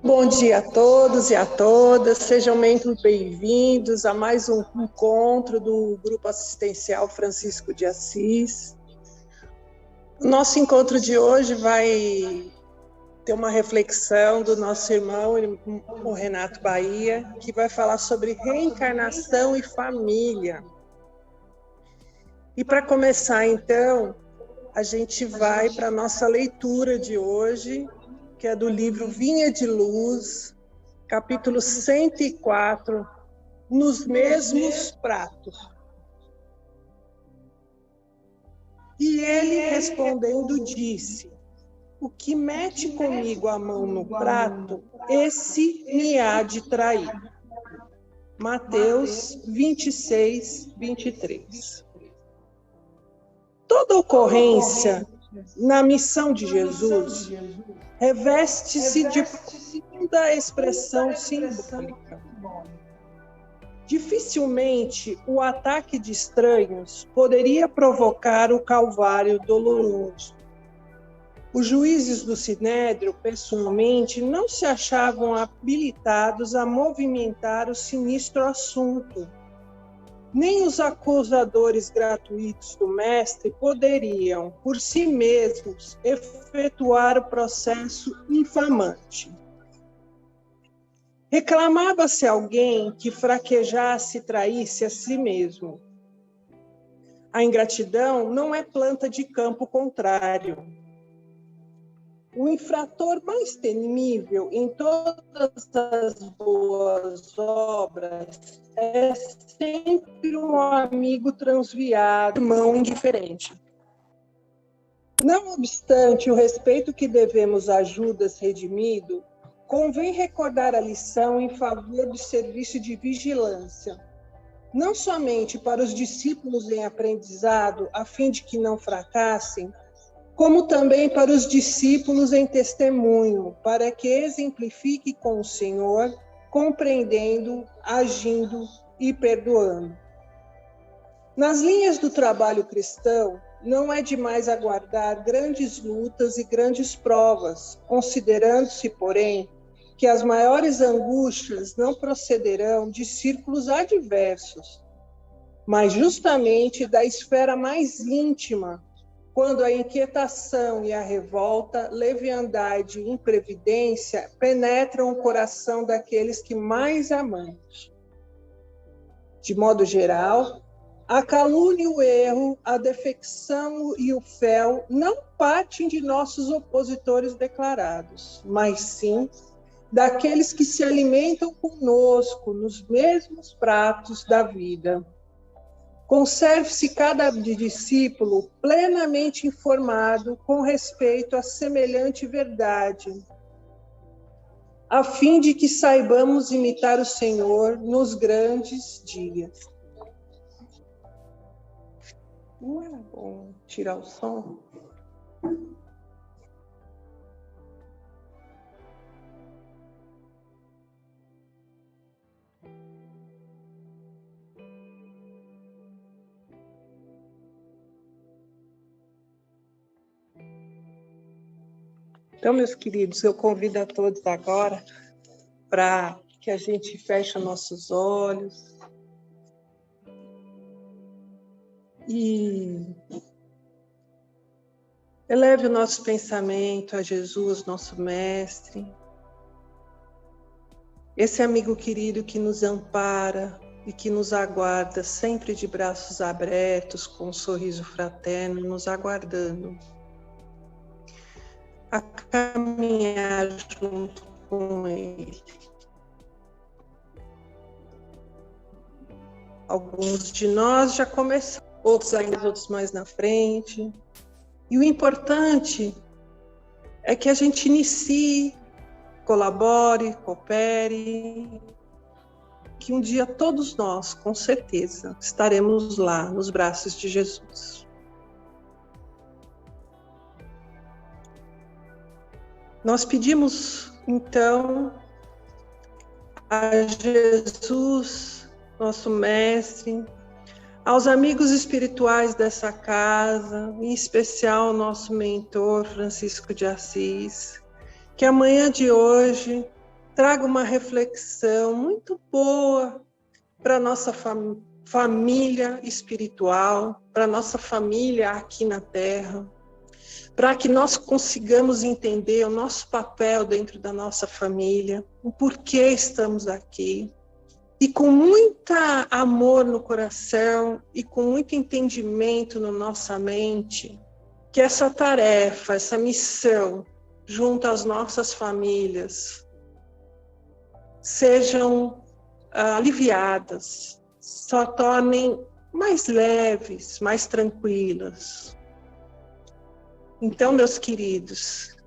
Bom dia a todos e a todas, sejam muito bem-vindos a mais um encontro do Grupo Assistencial Francisco de Assis. O nosso encontro de hoje vai ter uma reflexão do nosso irmão, o Renato Bahia, que vai falar sobre reencarnação e família. E para começar, então, a gente vai para a nossa leitura de hoje, que é do livro Vinha de Luz, capítulo 104, Nos Mesmos Pratos. E ele, respondendo, disse: o que mete comigo a mão no prato, esse me há de trair. Mateus 26, 23. Toda ocorrência na missão de Jesus reveste-se de profunda expressão simbólica. Dificilmente o ataque de estranhos poderia provocar o calvário doloroso. Os juízes do Sinédrio, pessoalmente, não se achavam habilitados a movimentar o sinistro assunto. Nem os acusadores gratuitos do mestre poderiam, por si mesmos, efetuar o processo infamante. Reclamava-se alguém que fraquejasse e traísse a si mesmo. A ingratidão não é planta de campo contrário. O infrator mais temível em todas as boas obras é sempre um amigo transviado, irmão indiferente. Não obstante o respeito que devemos a Judas redimido, convém recordar a lição em favor do serviço de vigilância, não somente para os discípulos em aprendizado, a fim de que não fracassem, como também para os discípulos em testemunho, para que exemplifique com o Senhor, compreendendo, agindo e perdoando. Nas linhas do trabalho cristão, não é demais aguardar grandes lutas e grandes provas, considerando-se, porém, que as maiores angústias não procederão de círculos adversos, mas justamente da esfera mais íntima, quando a inquietação e a revolta, leviandade e imprevidência penetram o coração daqueles que mais amamos. De modo geral, a calúnia e o erro, a defecção e o fel não partem de nossos opositores declarados, mas sim daqueles que se alimentam conosco nos mesmos pratos da vida. Conserve-se cada discípulo plenamente informado com respeito a semelhante verdade, a fim de que saibamos imitar o Senhor nos grandes dias. Não era bom tirar o som? Então, meus queridos, eu convido a todos agora para que a gente feche nossos olhos e eleve o nosso pensamento a Jesus, nosso Mestre, esse amigo querido que nos ampara e que nos aguarda sempre de braços abertos, com um sorriso fraterno, nos aguardando a caminhar junto com Ele. Alguns de nós já começaram, outros ainda, outros mais na frente. E o importante é que a gente inicie, colabore, coopere, que um dia todos nós, com certeza, estaremos lá nos braços de Jesus. Nós pedimos, então, a Jesus, nosso Mestre, aos amigos espirituais dessa casa, em especial nosso mentor Francisco de Assis, que amanhã de hoje traga uma reflexão muito boa para a nossa família espiritual, para a nossa família aqui na Terra, para que nós consigamos entender o nosso papel dentro da nossa família, o porquê estamos aqui. E com muito amor no coração e com muito entendimento na nossa mente, que essa tarefa, essa missão, junto às nossas famílias, sejam aliviadas, só tornem mais leves, mais tranquilas. Então, meus queridos,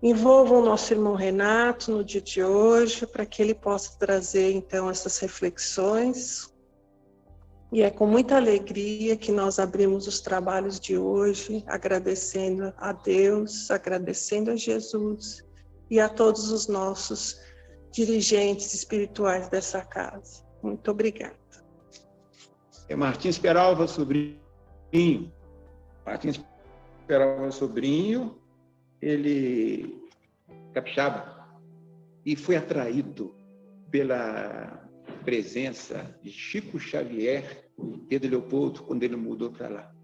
envolvam o nosso irmão Renato no dia de hoje, para que ele possa trazer, então, essas reflexões. E é com muita alegria que nós abrimos os trabalhos de hoje, agradecendo a Deus, agradecendo a Jesus e a todos os nossos dirigentes espirituais dessa casa. Muito obrigada. Martins Peralva, sobrinho. Martins Peralva, sobrinho, ele capixaba e foi atraído pela presença de Chico Xavier e Pedro Leopoldo quando ele mudou para lá.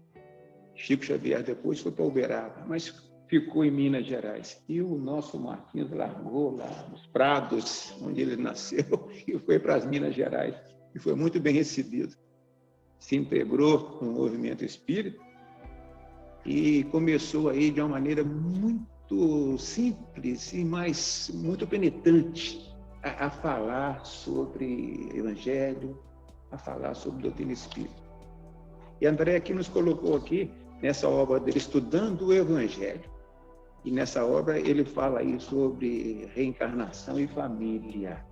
Chico Xavier depois foi para Uberaba, mas ficou em Minas Gerais. E o nosso Martins largou lá nos Prados, onde ele nasceu, e foi para as Minas Gerais. E foi muito bem recebido. Se integrou no movimento espírita e começou aí de uma maneira muito simples e muito penetrante a falar sobre evangelho, a falar sobre doutrina espírita. E André aqui nos colocou aqui, nessa obra dele, Estudando o Evangelho. E nessa obra ele fala aí sobre reencarnação e família.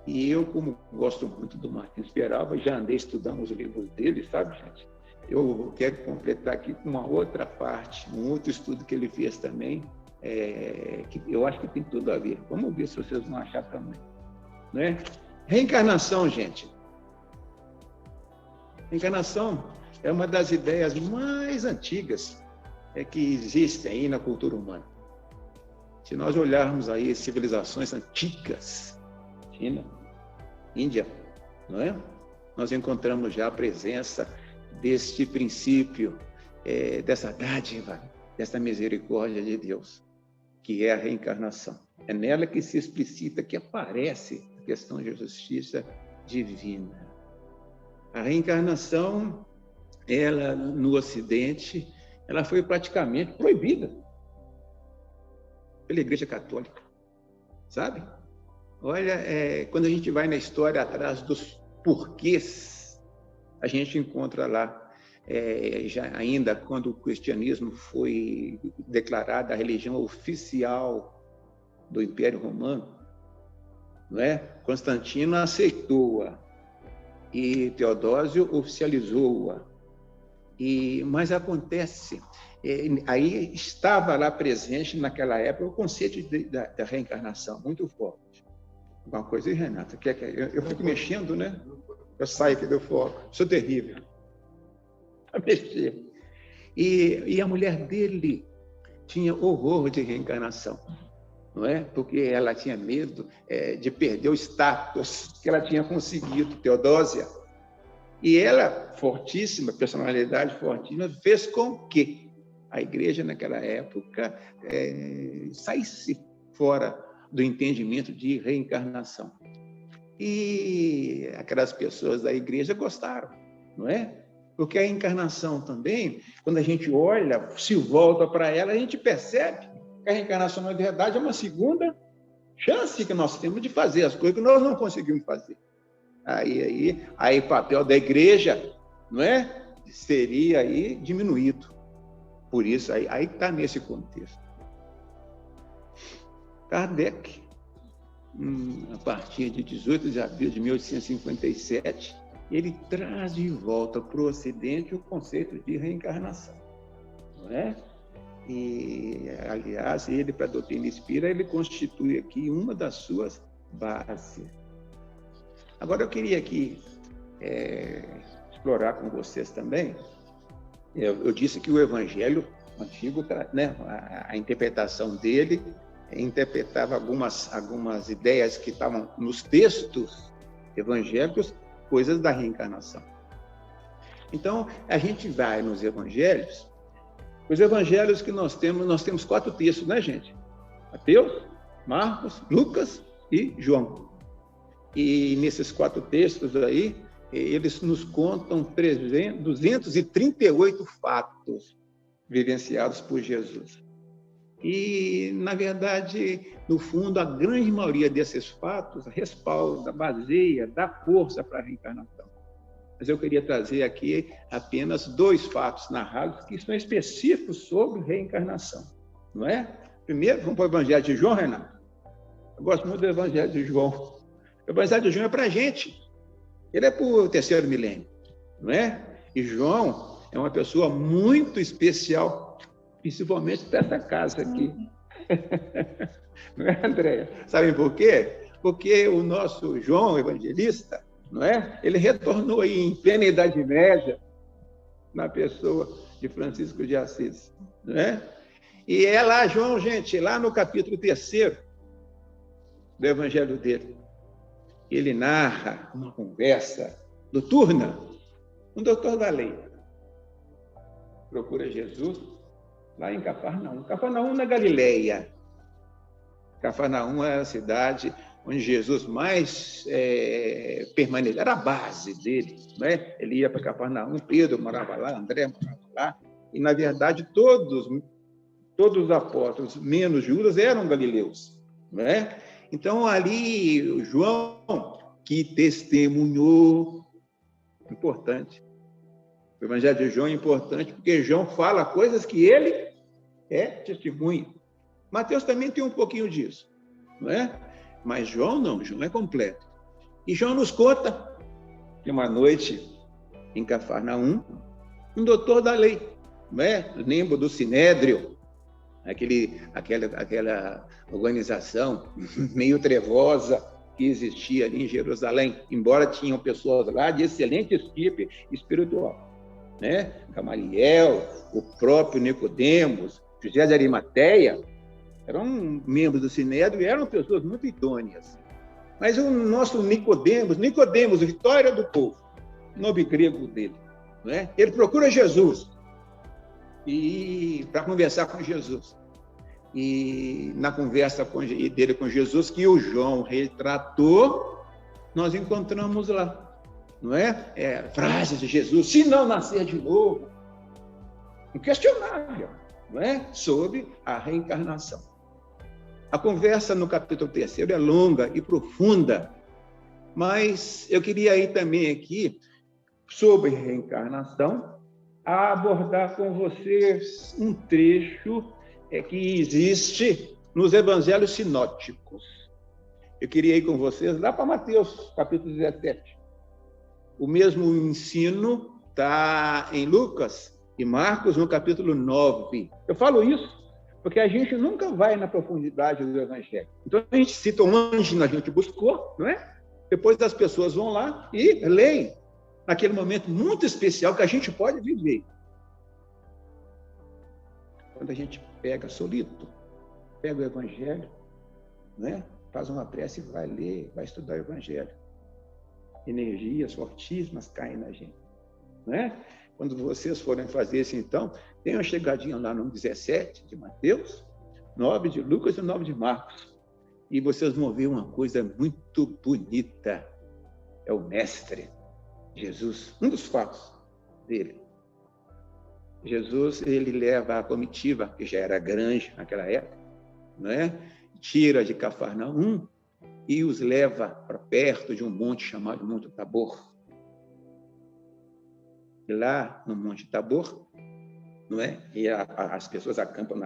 E eu, como gosto muito do Martins Peralva, já andei estudando os livros dele, sabe, gente? Eu quero completar aqui com uma outra parte, um outro estudo que ele fez também, que eu acho que tem tudo a ver. Vamos ver se vocês vão achar também. Né? Reencarnação, gente. Reencarnação é uma das ideias mais antigas que existem aí na cultura humana. Se nós olharmos aí civilizações antigas, China, Índia, não é? Nós encontramos já a presença deste princípio, dessa dádiva, dessa misericórdia de Deus, que é a reencarnação. É nela que se explicita, que aparece a questão de justiça divina. A reencarnação, ela no Ocidente, ela foi praticamente proibida pela Igreja Católica, sabe? Olha, quando a gente vai na história atrás dos porquês, a gente encontra lá, já ainda quando o cristianismo foi declarada a religião oficial do Império Romano, não é? Constantino aceitou-a e Teodósio oficializou-a. Mas acontece, aí estava lá presente naquela época o conceito da reencarnação, muito forte. Uma coisa aí, Renata, eu fico mexendo, né? Eu saio aqui do foco, sou terrível a mexer. E a mulher dele tinha horror de reencarnação, não é? Porque ela tinha medo de perder o status que ela tinha conseguido, Teodósia. E ela, fortíssima, personalidade fortíssima, fez com que a igreja, naquela época, saísse fora do entendimento de reencarnação. E aquelas pessoas da igreja gostaram, não é? Porque a encarnação também, quando a gente olha, se volta para ela, a gente percebe que a reencarnação, na verdade, é uma segunda chance que nós temos de fazer as coisas que nós não conseguimos fazer. Aí o papel da igreja, não é? Seria aí diminuído. Por isso, aí está nesse contexto. Kardec, a partir de 18 de abril de 1857, ele traz de volta para o Ocidente o conceito de reencarnação, não é? E, aliás, ele, para a doutrina espírita, ele constitui aqui uma das suas bases. Agora, eu queria aqui explorar com vocês também. Eu disse que o Evangelho Antigo, né, a interpretação dele interpretava algumas ideias que estavam nos textos evangélicos, coisas da reencarnação. Então, a gente vai nos evangelhos, os evangelhos que nós temos 4 textos, né, gente? Mateus, Marcos, Lucas e João. E nesses 4 textos aí, eles nos contam 238 fatos vivenciados por Jesus. E, na verdade, no fundo, a grande maioria desses fatos respalda, baseia, dá força para a reencarnação. Mas eu queria trazer aqui apenas 2 fatos narrados que são específicos sobre reencarnação, não é? Primeiro, vamos para o Evangelho de João, Renato. Eu gosto muito do Evangelho de João. O Evangelho de João é para a gente. Ele é para o 3º milênio, não é? E João é uma pessoa muito especial, principalmente para essa casa aqui. Não é, Andréia? Sabem por quê? Porque o nosso João evangelista, não é? Ele retornou aí em plena Idade Média, na pessoa de Francisco de Assis, não é? E é lá, João, gente, lá no capítulo 3º do Evangelho dele, ele narra uma conversa noturna. Um doutor da lei procura Jesus lá em Cafarnaum. Cafarnaum, na Galileia. Cafarnaum é a cidade onde Jesus mais permaneceu. Era a base dele, né? Ele ia para Cafarnaum, Pedro morava lá, André morava lá. E, na verdade, todos os apóstolos, menos Judas, eram galileus, né? Então, ali, o João, que testemunhou, importante. O Evangelho de João é importante porque João fala coisas que ele é testemunha. Mateus também tem um pouquinho disso, não é? Mas João não, João é completo. E João nos conta que uma noite em Cafarnaum, um doutor da lei, não é? Lembro do Sinédrio, aquela organização meio trevosa que existia ali em Jerusalém, embora tinham pessoas lá de excelente estirpe espiritual, né? Gamaliel, o próprio Nicodemos, José de Arimateia, eram membros do Sinédrio e eram pessoas muito idôneas. Mas o nosso Nicodemos, Vitória do Povo, nome grego dele, né? Ele procura Jesus para conversar com Jesus. E na conversa dele com Jesus, que o João retratou, nós encontramos lá, não é? Frases de Jesus, se não nascer de novo, inquestionável, não é? Sobre a reencarnação. A conversa no capítulo 3º é longa e profunda, mas eu queria ir também aqui, sobre reencarnação, a abordar com vocês um trecho que existe nos evangelhos sinóticos. Eu queria ir com vocês lá para Mateus, capítulo 17. O mesmo ensino está em Lucas e Marcos, no capítulo 9. Eu falo isso porque a gente nunca vai na profundidade do evangelho. Então, a gente cita onde a gente buscou, não é? Depois as pessoas vão lá e leem, naquele momento muito especial que a gente pode viver. Quando a gente pega solito, pega o evangelho, né? Faz uma prece e vai ler, vai estudar o evangelho. Energias fortíssimas caem na gente, né? Quando vocês forem fazer isso, então, tem uma chegadinha lá no 17 de Mateus, 9 de Lucas e 9 de Marcos. E vocês vão ver uma coisa muito bonita. É o Mestre, Jesus, um dos fatos dele. Jesus, ele leva a comitiva, que já era grande naquela época, não é? Tira de Cafarnaum e os leva para perto de um monte chamado Monte Tabor. E lá no Monte Tabor, não é? E as pessoas acampam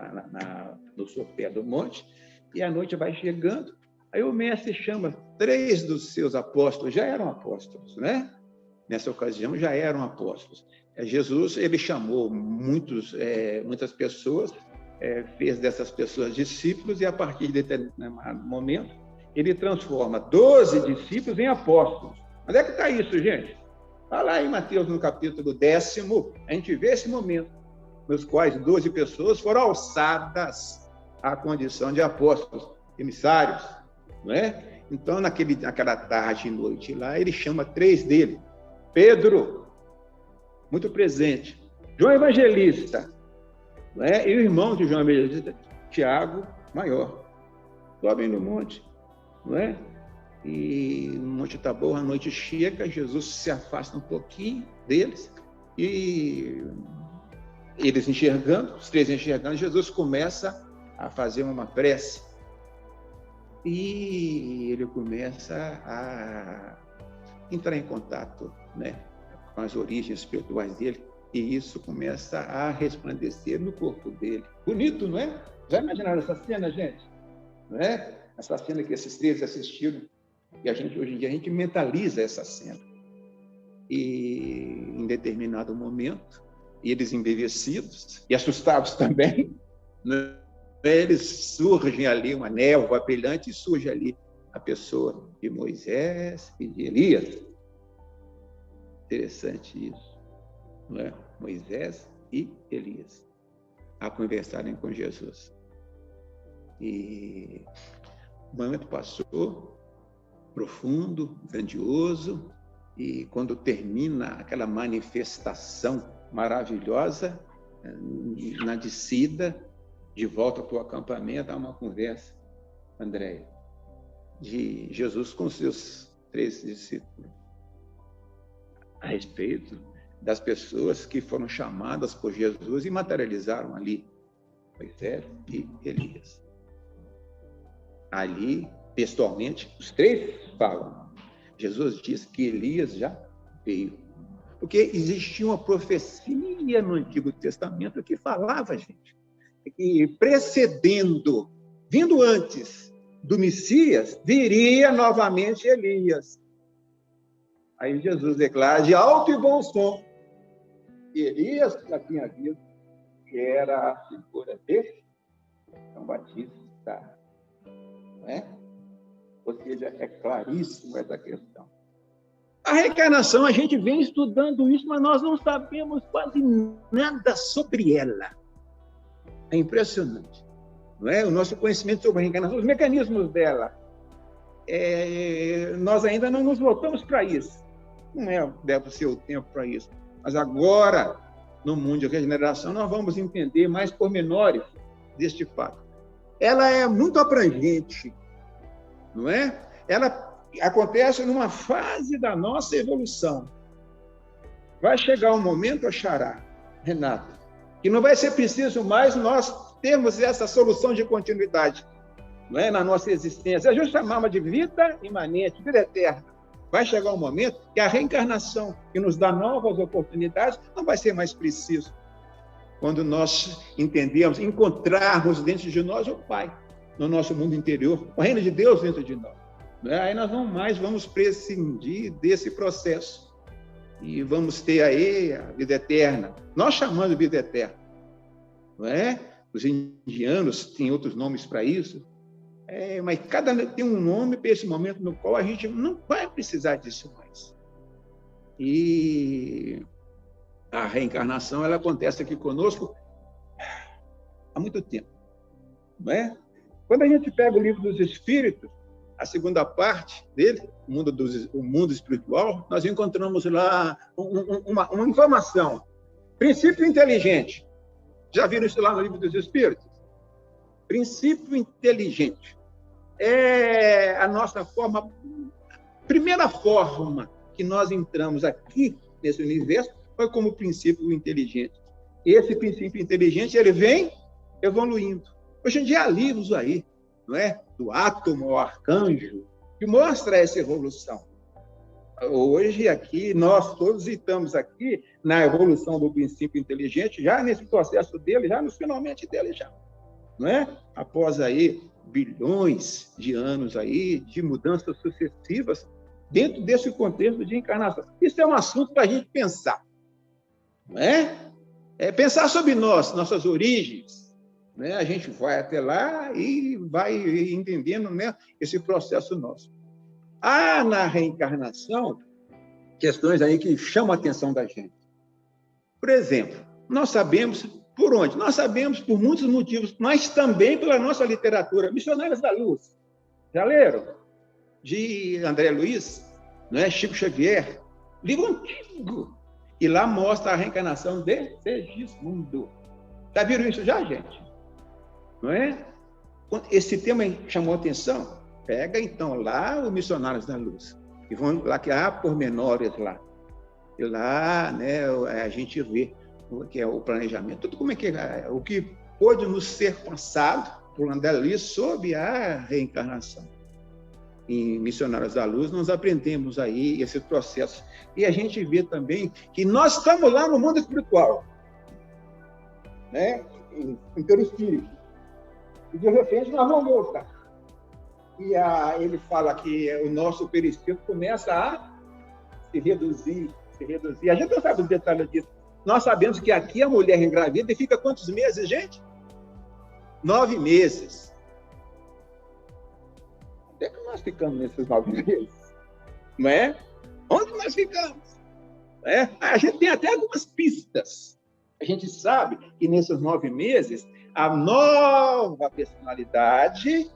no sopé do monte, e a noite vai chegando, aí o mestre chama 3 dos seus apóstolos, já eram apóstolos, né? Nessa ocasião já eram apóstolos. Jesus, ele chamou muitas pessoas, fez dessas pessoas discípulos, e a partir de determinado momento, ele transforma 12 discípulos em apóstolos. Onde é que está isso, gente? Está lá em Mateus, no capítulo 10º, a gente vê esse momento, nos quais 12 pessoas foram alçadas à condição de apóstolos, emissários, não é? Então, naquela tarde e noite lá, ele chama 3 dele. Pedro, muito presente. João Evangelista, não é? E o irmão de João Evangelista, Tiago, maior. Sobem no monte, não é? E no Monte Tabor, a noite chega, Jesus se afasta um pouquinho deles e eles enxergando, os 3 enxergando, Jesus começa a fazer uma prece. E ele começa a entrar em contato, né, com as origens espirituais dele, e isso começa a resplandecer no corpo dele. Bonito, não é? Já imaginaram essa cena, gente? Não é? Essa cena que esses 3 assistiram, e hoje em dia a gente mentaliza essa cena. E em determinado momento, eles embevecidos e assustados também, né? Eles surgem ali, uma névoa brilhante, e surge ali a pessoa de Moisés e de Elias. Interessante isso, não é? Moisés e Elias a conversarem com Jesus. E o momento passou, profundo, grandioso, e quando termina aquela manifestação maravilhosa, na descida, de volta para o acampamento, há uma conversa, Andréia, de Jesus com seus 3 discípulos, a respeito das pessoas que foram chamadas por Jesus e materializaram ali, Moisés e Elias. Ali, textualmente, os 3 falam. Jesus diz que Elias já veio. Porque existia uma profecia no Antigo Testamento que falava, gente, que precedendo, vindo antes do Messias, viria novamente Elias. Aí Jesus declara de alto e bom som que Elias já tinha visto, que era a figura de João Batista. Não é? Ou seja, é claríssimo essa questão. A reencarnação, a gente vem estudando isso, mas nós não sabemos quase nada sobre ela. É impressionante, não é? O nosso conhecimento sobre a reencarnação, os mecanismos dela, nós ainda não nos voltamos para isso. Não deve ser o tempo para isso. Mas agora, no mundo de regeneração, nós vamos entender mais pormenores deste fato. Ela é muito abrangente, não é? Ela acontece numa fase da nossa evolução. Vai chegar um momento, Xará, Renato, que não vai ser preciso mais nós termos essa solução de continuidade, não é? Na nossa existência. A gente chamava de vida imanente, vida eterna. Vai chegar um momento que a reencarnação, que nos dá novas oportunidades, não vai ser mais preciso. Quando nós entendemos, encontrarmos dentro de nós o Pai, no nosso mundo interior, o reino de Deus dentro de nós. Aí nós vamos prescindir desse processo. E vamos ter aí a vida eterna. Nós chamamos de vida eterna, não é? Os indianos têm outros nomes para isso, mas cada tem um nome para esse momento no qual a gente não vai precisar disso mais. E a reencarnação, ela acontece aqui conosco há muito tempo, não é? Quando a gente pega o Livro dos Espíritos, a segunda parte dele, o mundo espiritual, nós encontramos lá uma informação. Princípio inteligente. Já viram isso lá no Livro dos Espíritos? Princípio inteligente. É a nossa forma, primeira forma que nós entramos aqui nesse universo foi como princípio inteligente. Esse princípio inteligente, ele vem evoluindo. Hoje em dia há livros aí, não é? Do átomo ao arcanjo, que mostra essa evolução. Hoje, aqui, nós todos estamos aqui na evolução do princípio inteligente, já nesse processo dele, já nos finalmente dele, já. Não é? Após aí bilhões de anos aí, de mudanças sucessivas, dentro desse contexto de encarnação. Isso é um assunto para a gente pensar. Não é? Pensar sobre nós, nossas origens. Né? A gente vai até lá e vai entendendo, né, esse processo nosso. Há na reencarnação questões aí que chamam a atenção da gente. Por exemplo, nós sabemos Por onde? Nós sabemos por muitos motivos, mas também pela nossa literatura. Missionários da Luz. Já leram? De André Luiz, não é? Chico Xavier. Livro antigo. E lá mostra a reencarnação de Segismundo. Já viram isso já, gente? Não é? Esse tema chamou a atenção? Pega, então, lá os Missionários da Luz. E vão lá, que há pormenores lá. E lá, né, a gente vê o que é o planejamento, tudo como é que é, o que pôde nos ser passado por André Luiz sobre a reencarnação. Em Missionários da Luz, nós aprendemos aí esse processo. E a gente vê também que nós estamos lá no mundo espiritual, né? Em perispírito. E, de repente, nós vamos voltar. E ele fala que o nosso perispírito começa a se reduzir. A gente não sabe os detalhes disso. Nós sabemos que aqui a mulher engravida e fica quantos meses, gente? 9 meses. Onde é que nós ficamos nesses 9 meses? Não é? Onde nós ficamos? Não é? A gente tem até algumas pistas. A gente sabe que nesses 9 meses, a nova personalidade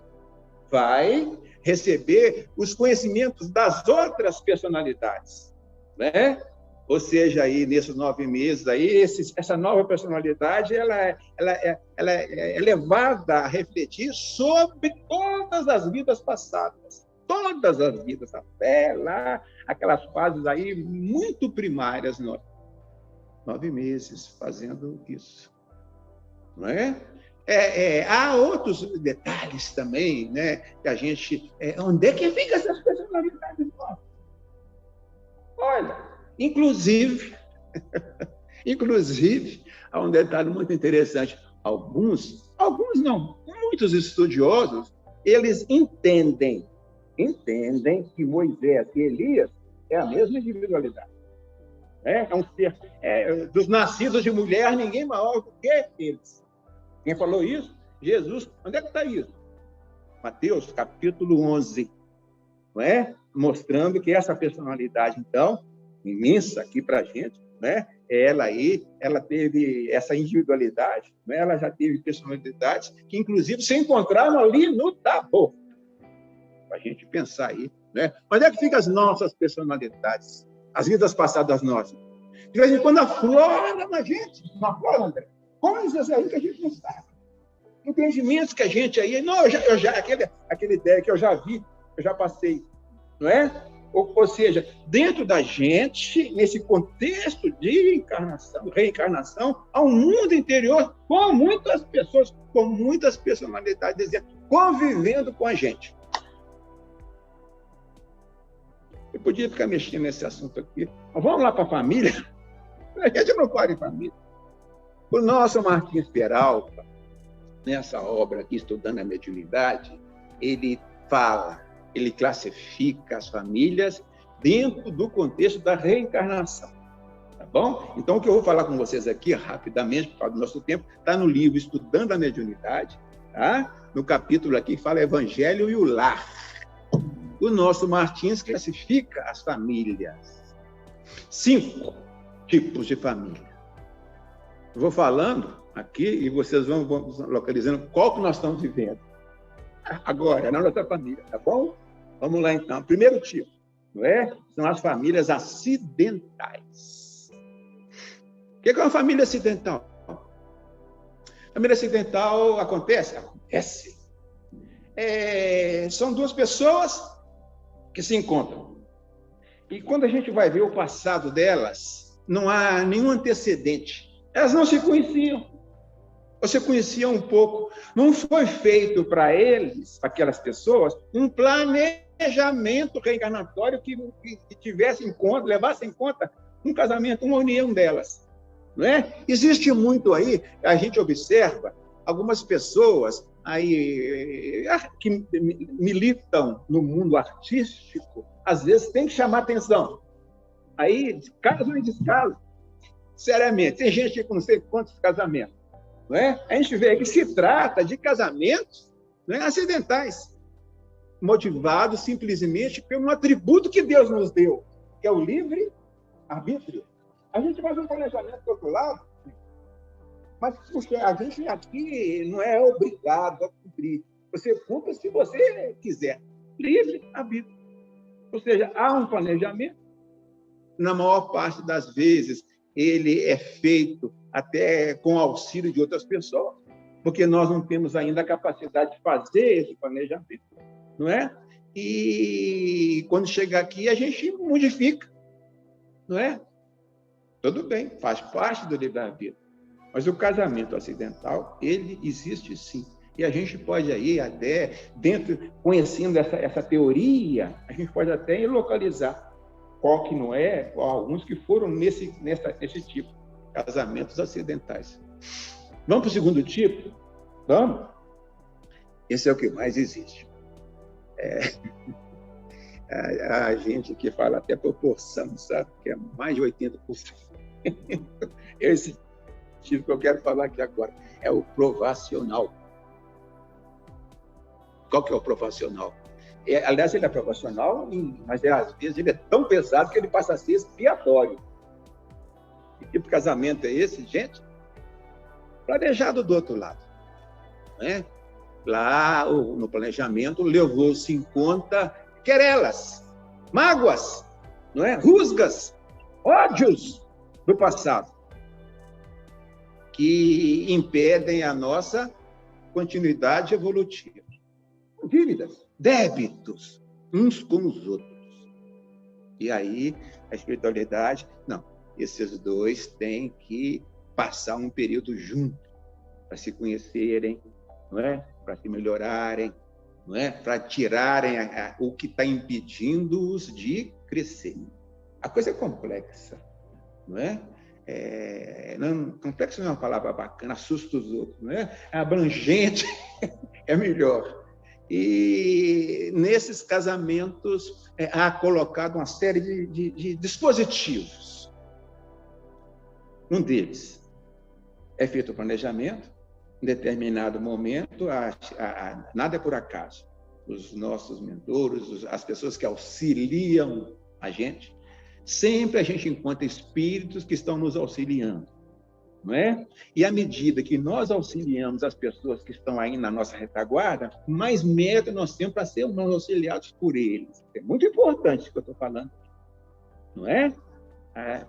vai receber os conhecimentos das outras personalidades, né? Ou seja, aí nesses 9 meses aí, essa nova personalidade ela é levada a refletir sobre todas as vidas passadas, todas as vidas, até lá aquelas fases aí muito primárias, 9 meses fazendo isso, não é? Há outros detalhes também, né? Que a gente, onde é que fica essas personalidades nossas? Olha. Inclusive, há um detalhe muito interessante. Alguns não, muitos estudiosos, eles entendem que Moisés e Elias é a mesma individualidade. É um ser, dos nascidos de mulher, ninguém maior do que eles. Quem falou isso? Jesus. Onde é que está isso? Mateus, capítulo 11. Não é? Mostrando que essa personalidade, então, imensa aqui para a gente, né? Ela teve essa individualidade, né? Ela já teve personalidades que, inclusive, se encontraram ali no Tabor. Para a gente pensar aí, né? Onde é que ficam as nossas personalidades? As vidas passadas nossas? De vez em quando aflora na gente, não aflora, André? Coisas aí que a gente não sabe. Entendimentos que a gente aí... Não, eu já aquela ideia que eu já vi, eu já passei, não é? Ou seja, dentro da gente, nesse contexto de encarnação, reencarnação, há um mundo interior com muitas pessoas, com muitas personalidades, convivendo com a gente. Eu podia ficar mexendo nesse assunto aqui, mas vamos lá para a família. A gente não para em família. O nosso Martins Peralta, nessa obra aqui, Estudando a Mediunidade, ele fala, ele classifica as famílias dentro do contexto da reencarnação, tá bom? Então, o que eu vou falar com vocês aqui, rapidamente, por causa do nosso tempo, está no livro Estudando a Mediunidade, tá? No capítulo aqui fala Evangelho e o Lar. O nosso Martins classifica as famílias. 5 tipos de família. Eu vou falando aqui e vocês vão localizando qual que nós estamos vivendo agora, na nossa família, tá bom? Vamos lá, então. Primeiro tipo, não é? São as famílias acidentais. O que é uma família acidental? Família acidental acontece? Acontece. São 2 pessoas que se encontram. E quando a gente vai ver o passado delas, não há nenhum antecedente. Elas não se conheciam. Você conhecia um pouco. Não foi feito para eles, para aquelas pessoas, um planejamento reencarnatório que tivesse em conta, levasse em conta um casamento, uma união delas. Não é? Existe muito aí, a gente observa, algumas pessoas aí que militam no mundo artístico, às vezes tem que chamar atenção. Aí, casam e descasam. Seriamente, tem gente com não sei quantos casamentos. Não é? A gente vê que se trata de casamentos, não é, acidentais, motivados simplesmente pelo atributo que Deus nos deu, que é o livre-arbítrio. A gente faz um planejamento do outro lado, Mas porque a gente aqui não é obrigado a cumprir. Você cumpre se você quiser. Livre a vida. Ou seja, há um planejamento. Na maior parte das vezes, ele é feito até com auxílio de outras pessoas, porque nós não temos ainda a capacidade de fazer esse planejamento, não é? E quando chega aqui, a gente modifica, não é? Tudo bem, faz parte do livre-arbítrio. Mas o casamento acidental, ele existe sim. E a gente pode aí até, conhecendo essa teoria, a gente pode até localizar qual que não é, ou alguns que foram nesse tipo, casamentos acidentais. Vamos para o segundo tipo? Vamos? Esse é o que mais existe. A gente que fala até proporção, sabe? Que é mais de 80%. Esse tipo que eu quero falar aqui agora é o provacional. Qual que é o provacional? Aliás, ele é provacional, mas às vezes ele é tão pesado que ele passa a ser expiatório. Que tipo de casamento é esse, gente? Planejado do outro lado. Né? Lá, no planejamento, levou-se em conta querelas, mágoas, não é? Rusgas, ódios do passado, que impedem a nossa continuidade evolutiva. Dívidas, débitos, uns com os outros. E aí, a espiritualidade, não, esses dois têm que passar um período juntos para se conhecerem, não é? Para se melhorarem, não é? Para tirarem o que está impedindo-os de crescer. A coisa é complexa, não é? Complexo não é uma palavra bacana, assusta os outros, não é? É abrangente, é melhor. E nesses casamentos há colocado uma série de dispositivos. Um deles é feito o planejamento, em determinado momento, nada é por acaso. Os nossos mentores, as pessoas que auxiliam a gente, sempre a gente encontra espíritos que estão nos auxiliando. Não é? E à medida que nós auxiliamos as pessoas que estão aí na nossa retaguarda, mais mérito nós temos para sermos auxiliados por eles. É muito importante isso que eu estou falando. Não é?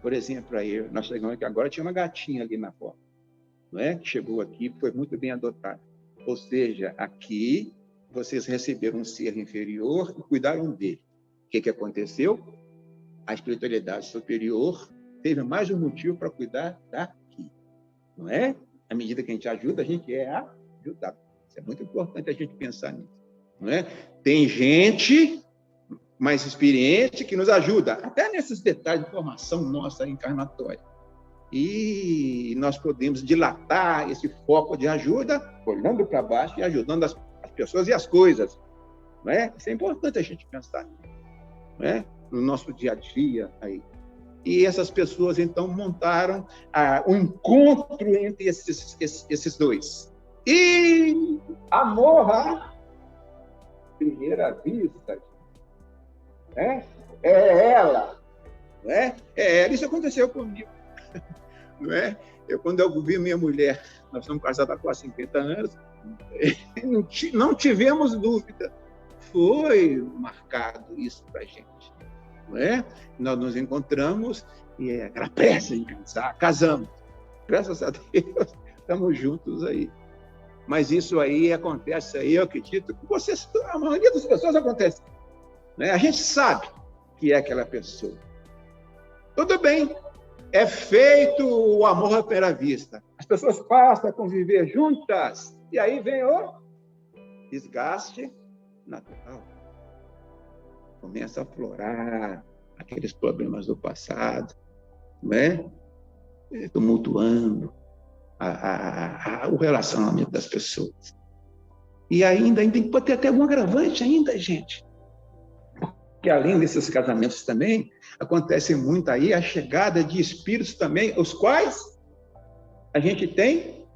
Por exemplo, aí, nós chegamos aqui agora, tinha uma gatinha ali na porta, não é? Que chegou aqui, foi muito bem adotada. Ou seja, aqui vocês receberam um ser inferior e cuidaram dele. O que aconteceu? A espiritualidade superior teve mais um motivo para cuidar daqui. Não é? À medida que a gente ajuda, a gente é ajudado. Isso é muito importante a gente pensar nisso. Não é? Tem gente mais experiente que nos ajuda, até nesses detalhes de formação nossa encarnatória. E nós podemos dilatar esse foco de ajuda, olhando para baixo e ajudando as pessoas e as coisas. Não é? Isso é importante a gente pensar, não é? No nosso dia a dia aí. E essas pessoas, então, montaram um encontro entre esses dois. E amor à primeira vista. É ela. Não é? Isso aconteceu comigo. Não é? Quando eu vi minha mulher, nós estamos casados há quase 50 anos, não tivemos dúvida. Foi marcado isso para a gente. Não é? Nós nos encontramos e aquela pressa em casar, casamos. Graças a Deus, estamos juntos aí. Mas isso aí acontece aí, eu acredito que a maioria das pessoas acontece. Né? A gente sabe que é aquela pessoa. Tudo bem, é feito o amor à primeira vista. As pessoas passam a conviver juntas e aí vem o desgaste natural. Começa a aflorar aqueles problemas do passado, não é? Tumultuando o relacionamento das pessoas. E ainda pode ter até algum agravante ainda, gente. Porque além desses casamentos também, acontece muito aí a chegada de espíritos também, os quais a gente tem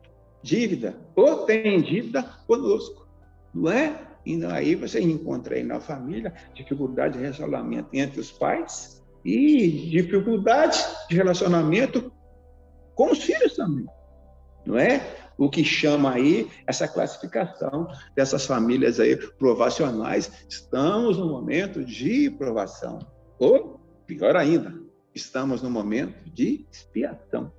dívida, ou tem dívida conosco, não é? E aí você encontra aí na família dificuldade de relacionamento entre os pais e dificuldade de relacionamento com os filhos também. não é? O que chama aí essa classificação dessas famílias aí provacionais. Estamos no momento de provação. Ou, pior ainda, estamos no momento de expiação.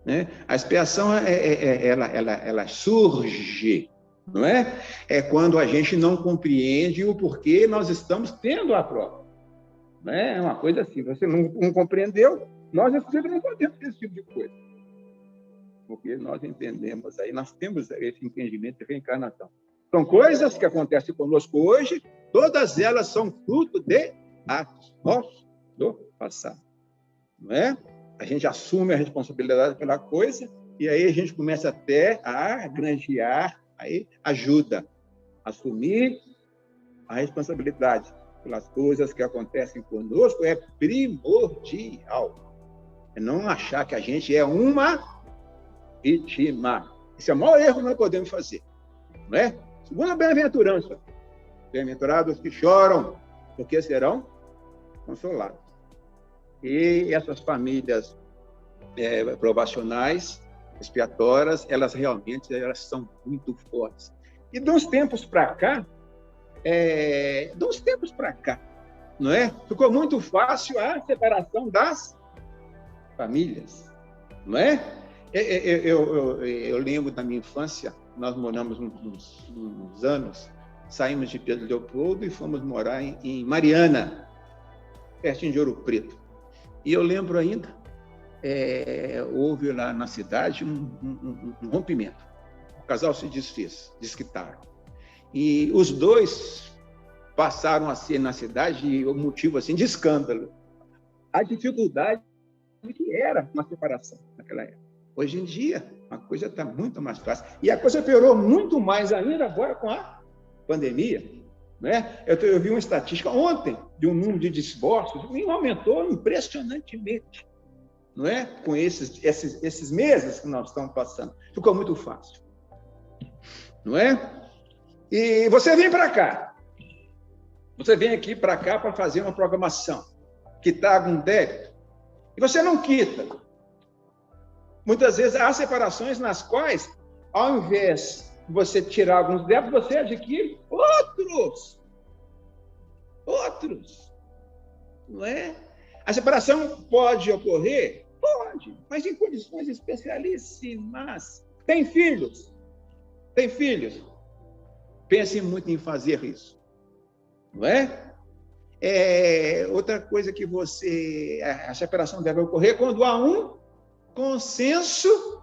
Né? A expiação, ela surge, não é? É quando a gente não compreende o porquê nós estamos tendo a prova. Não é uma coisa assim, você não compreendeu, nós sempre não podemos ter esse tipo de coisa. Porque nós entendemos aí, nós temos esse entendimento de reencarnação. São coisas que acontecem conosco hoje, todas elas são fruto de atos nossos do passado. Não é? A gente assume a responsabilidade pela coisa e aí a gente começa até a granjear aí ajuda. Assumir a responsabilidade pelas coisas que acontecem conosco é primordial. É não achar que a gente é uma vítima. Esse é o maior erro que nós podemos fazer. Não é? Segunda bem-aventurança. Bem-aventurados que choram, porque serão consolados. E essas famílias provacionais, expiatórias, elas são muito fortes. E de uns tempos para cá, não é? Ficou muito fácil a separação das famílias, não é? Eu lembro da minha infância, nós moramos uns anos, saímos de Pedro Leopoldo e fomos morar em Mariana, pertinho de Ouro Preto. E eu lembro ainda, houve lá na cidade um rompimento. O casal se desfez, desquitaram. E os dois passaram a ser na cidade um motivo assim, de escândalo. A dificuldade que era uma separação naquela época. Hoje em dia, a coisa está muito mais fácil. E a coisa piorou muito mais ainda agora com a pandemia. Né? Eu vi uma estatística ontem de um número de divórcios que aumentou impressionantemente. Não é? Com esses meses que nós estamos passando. Ficou muito fácil. Não é? E você vem para cá. Você vem aqui para cá para fazer uma programação, quitar algum débito, e você não quita. Muitas vezes há separações nas quais, ao invés de você tirar alguns débitos, você adquire outros. Não é? A separação pode ocorrer? Pode, mas em condições especialíssimas. Tem filhos? Pense muito em fazer isso. Não é? Outra coisa que a separação deve ocorrer quando há um consenso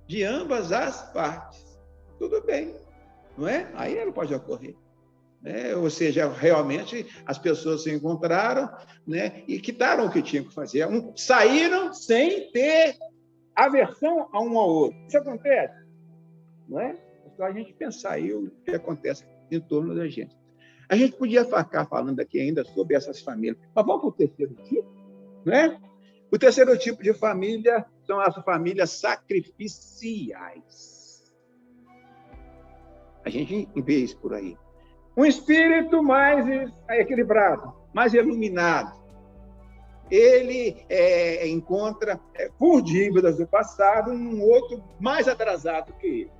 de ambas as partes. Tudo bem, não é? Aí ela pode ocorrer. Ou seja, realmente as pessoas se encontraram, né, e quitaram o que tinham que fazer. Saíram sem ter aversão a um ao outro. Isso acontece, não é? É só a gente pensar aí o que acontece em torno da gente. A gente podia ficar falando aqui ainda sobre essas famílias, mas vamos para o terceiro tipo, não é? O terceiro tipo de família são as famílias sacrificiais. A gente vê isso por aí. Um espírito mais equilibrado, mais iluminado. Ele encontra, por dívidas do passado, um outro mais atrasado que ele.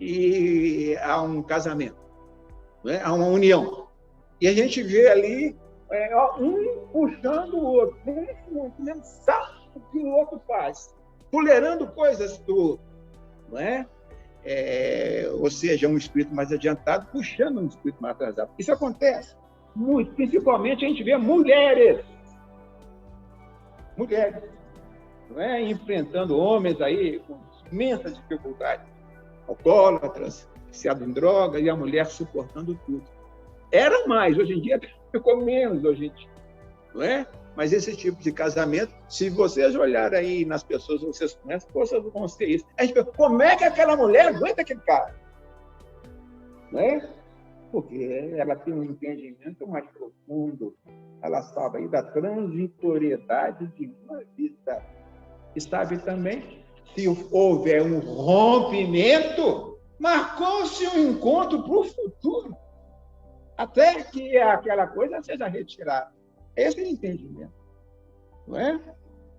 E há um casamento, né? Há uma união. E a gente vê ali um puxando o outro, um salto que o outro faz, tolerando coisas do outro, não é? Ou seja, um espírito mais adiantado puxando um espírito mais atrasado. Isso acontece muito, principalmente a gente vê mulheres, não é? Enfrentando homens aí com imensa dificuldade, alcoólatras, viciados em droga, e a mulher suportando tudo. Era mais, hoje em dia ficou menos, não é? Mas esse tipo de casamento, se vocês olharem aí nas pessoas, vocês conhecem, vocês vão ser isso. A gente pensa, como é que aquela mulher aguenta aquele cara? Não é? Porque ela tem um entendimento mais profundo, ela sabe aí da transitoriedade de uma vida. E sabe também, se houver um rompimento, marcou-se um encontro para o futuro, até que aquela coisa seja retirada. Esse é o entendimento, não é?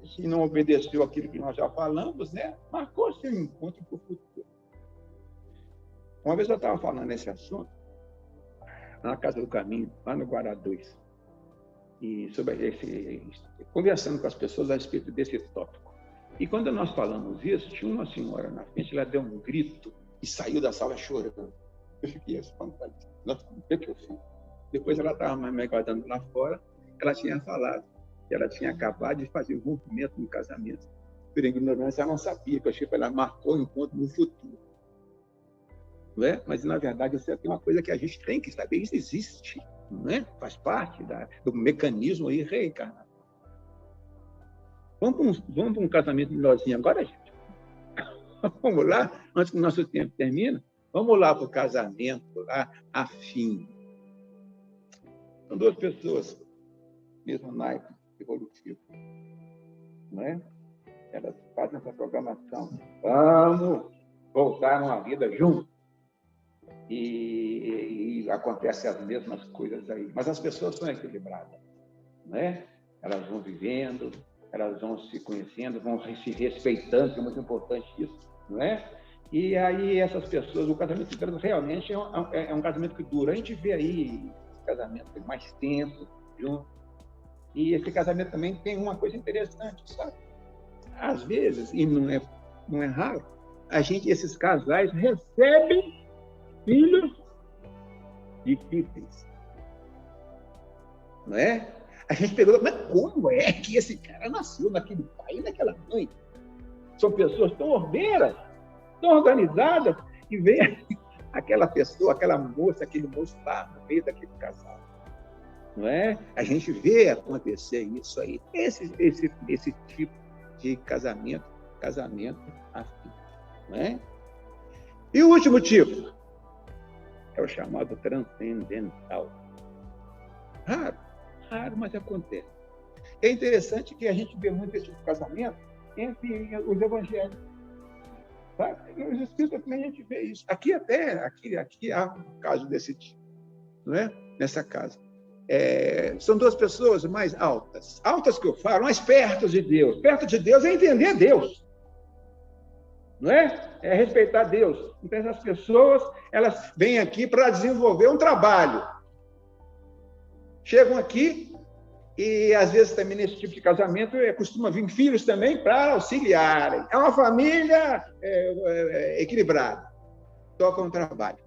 se não obedeceu aquilo que nós já falamos, né? Marcou seu encontro para o futuro. Uma vez eu estava falando nesse assunto, na Casa do Caminho, lá no Guará 2, e conversando com as pessoas a respeito desse tópico. E quando nós falamos isso, tinha uma senhora na frente, ela deu um grito e saiu da sala chorando. Eu fiquei espantado. Nossa, o que eu fiz? Depois ela estava mais me aguardando lá fora, ela tinha falado que ela tinha acabado de fazer um rompimento no casamento. Por ignorância, ela não sabia, que eu achei que ela marcou o encontro no futuro. Não é? Mas, na verdade, isso é uma coisa que a gente tem que saber, isso existe, não é? Faz parte do mecanismo aí reencarnatório. Vamos para um casamento melhorzinho agora, gente? Vamos lá, antes que o nosso tempo termine, vamos lá para o casamento, lá, afim. São duas pessoas, mesmo naipe, evolutivo, não é? Elas fazem essa programação. Vamos voltar numa vida juntos. E acontecem as mesmas coisas aí. Mas as pessoas são equilibradas, não é? Elas vão vivendo, elas vão se conhecendo, vão se respeitando, que é muito importante isso, não é? E aí essas pessoas, o casamento delas realmente é um casamento que dura. A gente vê aí casamento tem mais tempo junto. E esse casamento também tem uma coisa interessante, sabe? Às vezes, e não é raro, esses casais recebem filhos difíceis. Não é? A gente pergunta, mas como é que esse cara nasceu naquele pai e naquela mãe? São pessoas tão ordeiras, tão organizadas, e vem aquela pessoa, aquela moça, aquele moço lá no meio daquele casal. Não é? A gente vê acontecer isso aí. Esse tipo de casamento assim. Não é? E o último tipo é o chamado transcendental. Raro, mas acontece. É interessante que a gente vê muito esse tipo de casamento entre os evangélicos. Sabe? Nos Espíritos também a gente vê isso. Aqui há um caso desse tipo, não é? Nessa casa. São duas pessoas mais altas. Altas que eu falo, mais perto de Deus. Perto de Deus é entender Deus. Não é? É respeitar Deus. Então, essas pessoas, elas vêm aqui para desenvolver um trabalho. Chegam aqui e, às vezes, também nesse tipo de casamento, costuma vir filhos também para auxiliarem. É uma família equilibrada. Toca um trabalho.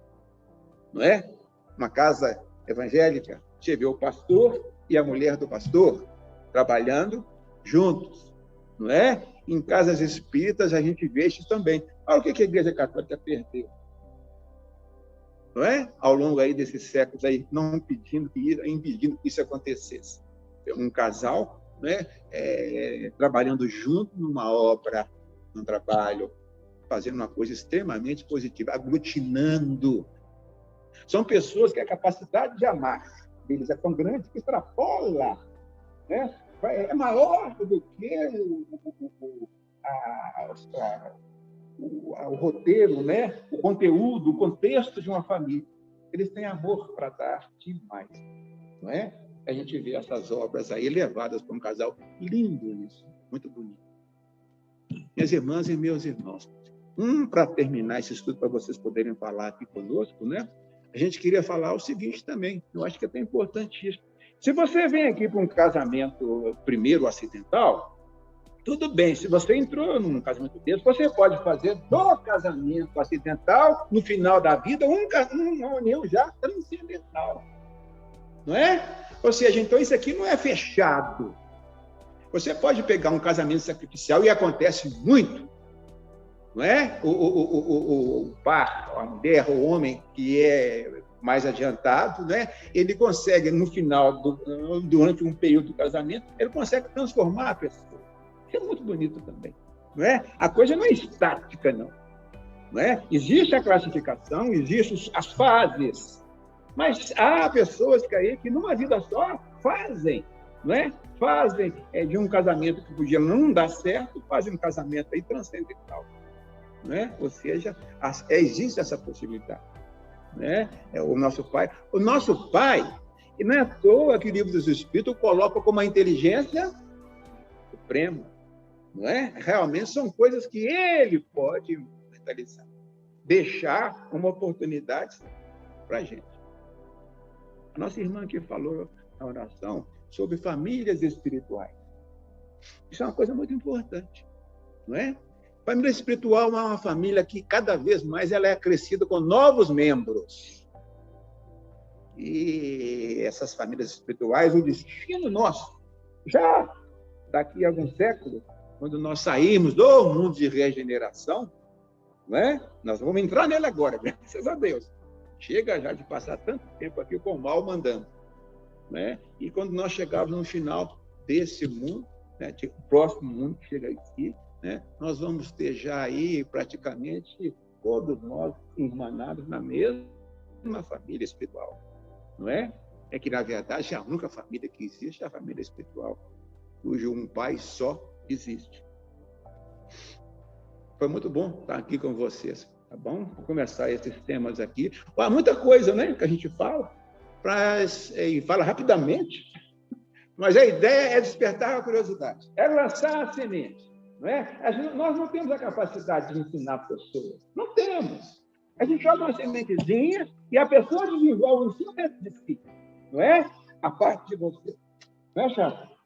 Não é? Uma casa evangélica, você vê o pastor e a mulher do pastor trabalhando juntos. Não é? Em casas espíritas, a gente vê isso também. Olha o que a Igreja Católica perdeu. Não é? Ao longo aí desses séculos, aí, não impedindo que isso acontecesse. Um casal, né, trabalhando junto numa obra, num trabalho, fazendo uma coisa extremamente positiva, aglutinando. São pessoas que a capacidade de amar deles é tão grande que extrapola, né? É maior do que o roteiro, né? O conteúdo, o contexto de uma família. Eles têm amor para dar demais, não é? A gente vê essas obras aí levadas para um casal lindo nisso, muito bonito. Minhas irmãs e meus irmãos, para terminar esse estudo, para vocês poderem falar aqui conosco, né? A gente queria falar o seguinte também, eu acho que é até importantíssimo. Se você vem aqui para um casamento primeiro acidental, tudo bem, se você entrou num casamento desse, você pode fazer do casamento acidental, no final da vida, uma união já transcendental. Não é? Ou seja, então isso aqui não é fechado. Você pode pegar um casamento sacrificial, e acontece muito, não é? O par, a mulher, o homem que é mais adiantado, né? Ele consegue, no final, durante um período do casamento, ele consegue transformar a pessoa. Isso é muito bonito também, não é? A coisa não é estática, não é? Existe a classificação, existem as fases, mas há pessoas que numa vida só fazem, não é? Fazem de um casamento que podia não dar certo, fazem um casamento aí transcendental, não é? Ou seja, existe essa possibilidade, né? O nosso pai, e não é à toa que o Livro dos Espíritos coloca como a inteligência suprema, não é? Realmente são coisas que ele pode realizar, deixar uma oportunidade para a gente. A nossa irmã aqui falou na oração sobre famílias espirituais. Isso é uma coisa muito importante, não é? Família espiritual é uma família que cada vez mais ela é crescida com novos membros. E essas famílias espirituais, o destino nosso, já daqui a alguns séculos, quando nós sairmos do mundo de regeneração, não é? Nós vamos entrar nele agora, graças a Deus. Chega já de passar tanto tempo aqui com o mal mandando, né? E quando nós chegarmos no final desse mundo, né, o próximo mundo que chega aqui, né, nós vamos ter já aí praticamente todos nós irmanados na mesma família espiritual, não é? É que, na verdade, a única família que existe é a família espiritual, cujo um pai só existe. Foi muito bom estar aqui com vocês, tá bom? Vou começar esses temas aqui. Há muita coisa, né, que a gente fala, e fala rapidamente, mas a ideia é despertar a curiosidade, é lançar a semente, não é? Nós não temos a capacidade de ensinar pessoas, não temos. A gente joga uma sementezinha e a pessoa desenvolve o ensino dentro de si, não é? A parte de você. Não é, Chapa?